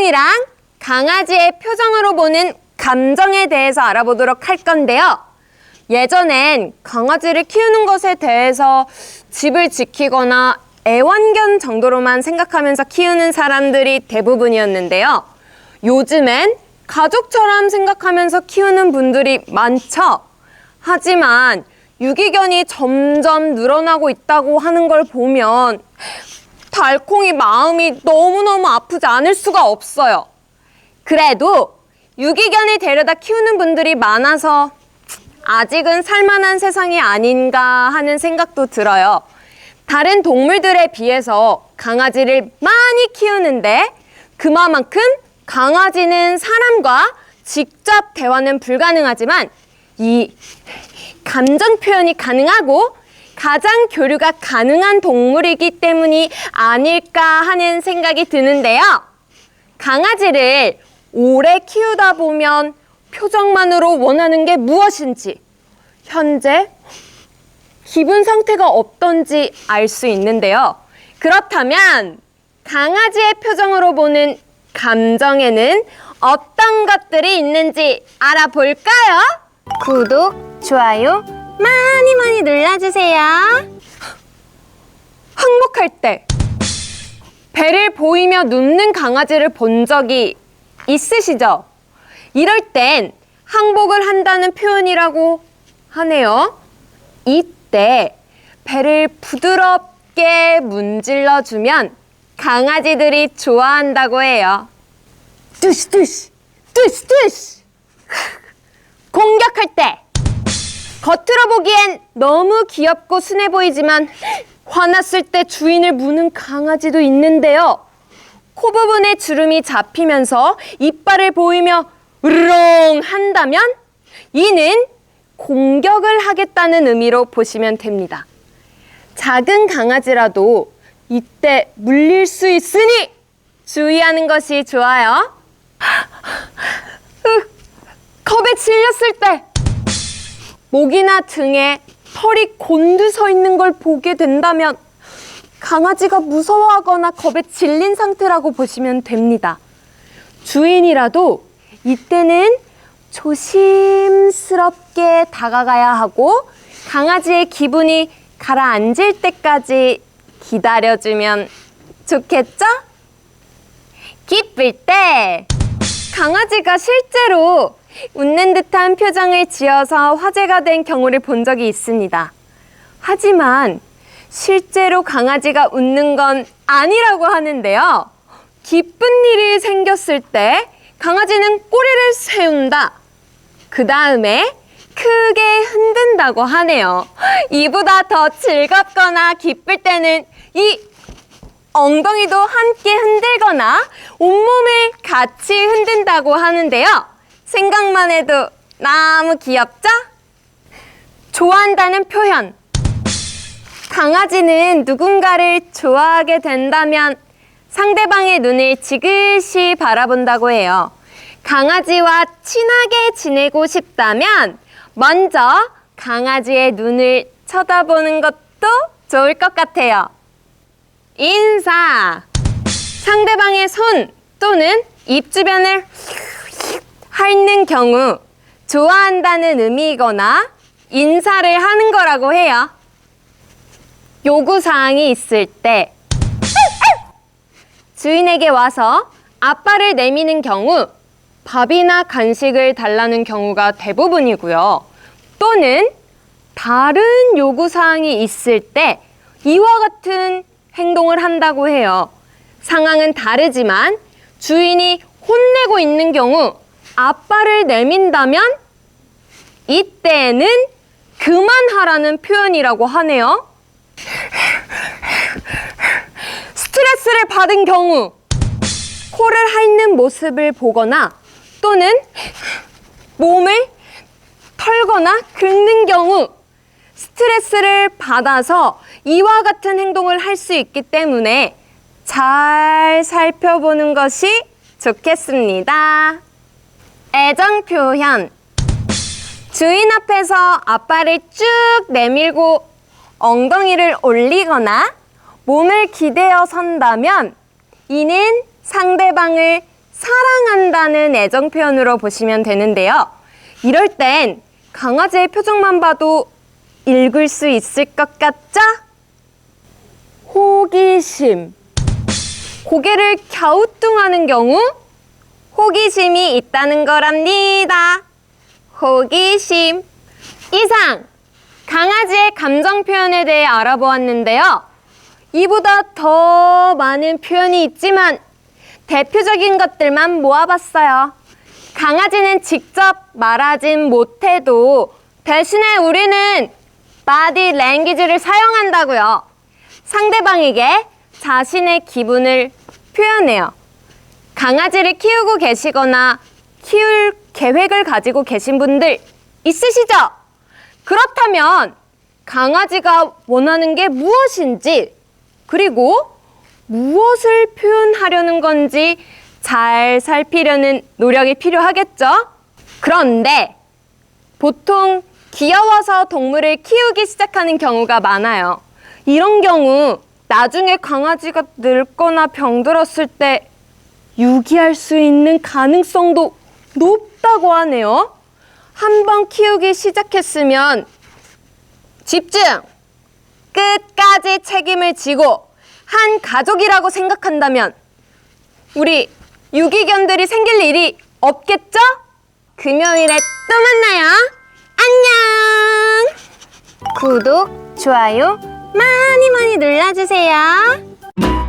달콩이랑 강아지의 표정으로 보는 감정에 대해서 알아보도록 할 건데요. 예전엔 강아지를 키우는 것에 대해서 집을 지키거나 애완견 정도로만 생각하면서 키우는 사람들이 대부분이었는데요. 요즘엔 가족처럼 생각하면서 키우는 분들이 많죠. 하지만 유기견이 점점 늘어나고 있다고 하는 걸 보면 달콩이 마음이 너무너무 아프지 않을 수가 없어요. 그래도 유기견을 데려다 키우는 분들이 많아서 아직은 살만한 세상이 아닌가 하는 생각도 들어요. 다른 동물들에 비해서 강아지를 많이 키우는데 그만큼 강아지는 사람과 직접 대화는 불가능하지만 이 감정 표현이 가능하고 가장 교류가 가능한 동물이기 때문이 아닐까 하는 생각이 드는데요. 강아지를 오래 키우다 보면 표정만으로 원하는 게 무엇인지, 현재 기분 상태가 어떤지 알 수 있는데요. 그렇다면 강아지의 표정으로 보는 감정에는 어떤 것들이 있는지 알아볼까요? 구독, 좋아요 많이 많이 눌러주세요. 항복할 때 배를 보이며 눕는 강아지를 본 적이 있으시죠? 이럴 땐 항복을 한다는 표현이라고 하네요. 이때 배를 부드럽게 문질러주면 강아지들이 좋아한다고 해요. 뚜시 뚜시 뚜시 뚜시. 공격할 때 겉으로 보기엔 너무 귀엽고 순해 보이지만 화났을 때 주인을 무는 강아지도 있는데요. 코 부분에 주름이 잡히면서 이빨을 보이며 으르렁 한다면 이는 공격을 하겠다는 의미로 보시면 됩니다. 작은 강아지라도 이때 물릴 수 있으니 주의하는 것이 좋아요. 겁에 질렸을 때 목이나 등에 털이 곤두서 있는 걸 보게 된다면 강아지가 무서워하거나 겁에 질린 상태라고 보시면 됩니다. 주인이라도 이때는 조심스럽게 다가가야 하고 강아지의 기분이 가라앉을 때까지 기다려주면 좋겠죠? 기쁠 때 강아지가 실제로 웃는 듯한 표정을 지어서 화제가 된 경우를 본 적이 있습니다. 하지만 실제로 강아지가 웃는 건 아니라고 하는데요. 기쁜 일이 생겼을 때 강아지는 꼬리를 세운다. 그 다음에 크게 흔든다고 하네요. 이보다 더 즐겁거나 기쁠 때는 이 엉덩이도 함께 흔들거나 온몸을 같이 흔든다고 하는데요. 생각만 해도 너무 귀엽죠? 좋아한다는 표현. 강아지는 누군가를 좋아하게 된다면 상대방의 눈을 지그시 바라본다고 해요. 강아지와 친하게 지내고 싶다면 먼저 강아지의 눈을 쳐다보는 것도 좋을 것 같아요. 인사. 상대방의 손 또는 입 주변을 핥는 경우 좋아한다는 의미이거나 인사를 하는 거라고 해요. 요구사항이 있을 때 주인에게 와서 앞발을 내미는 경우 밥이나 간식을 달라는 경우가 대부분이고요. 또는 다른 요구사항이 있을 때 이와 같은 행동을 한다고 해요. 상황은 다르지만 주인이 혼내고 있는 경우 앞발을 내민다면 이때는 그만하라는 표현이라고 하네요. 스트레스를 받은 경우 코를 핥는 모습을 보거나 또는 몸을 털거나 긁는 경우 스트레스를 받아서 이와 같은 행동을 할 수 있기 때문에 잘 살펴보는 것이 좋겠습니다. 애정 표현. 주인 앞에서 앞발을 쭉 내밀고 엉덩이를 올리거나 몸을 기대어 선다면 이는 상대방을 사랑한다는 애정 표현으로 보시면 되는데요. 이럴 땐 강아지의 표정만 봐도 읽을 수 있을 것 같죠? 호기심. 고개를 갸우뚱하는 경우 호기심이 있다는 거랍니다. 호기심. 이상 강아지의 감정 표현에 대해 알아보았는데요. 이보다 더 많은 표현이 있지만 대표적인 것들만 모아봤어요. 강아지는 직접 말하진 못해도 대신에 우리는 바디 랭귀지를 사용한다고요. 상대방에게 자신의 기분을 표현해요. 강아지를 키우고 계시거나 키울 계획을 가지고 계신 분들 있으시죠? 그렇다면 강아지가 원하는 게 무엇인지, 그리고 무엇을 표현하려는 건지 잘 살피려는 노력이 필요하겠죠? 그런데 보통 귀여워서 동물을 키우기 시작하는 경우가 많아요. 이런 경우 나중에 강아지가 늙거나 병들었을 때 유기할 수 있는 가능성도 높다고 하네요. 한번 키우기 시작했으면 집중! 끝까지 책임을 지고 한 가족이라고 생각한다면 우리 유기견들이 생길 일이 없겠죠? 금요일에 또 만나요. 안녕! 구독, 좋아요 많이 많이 눌러주세요.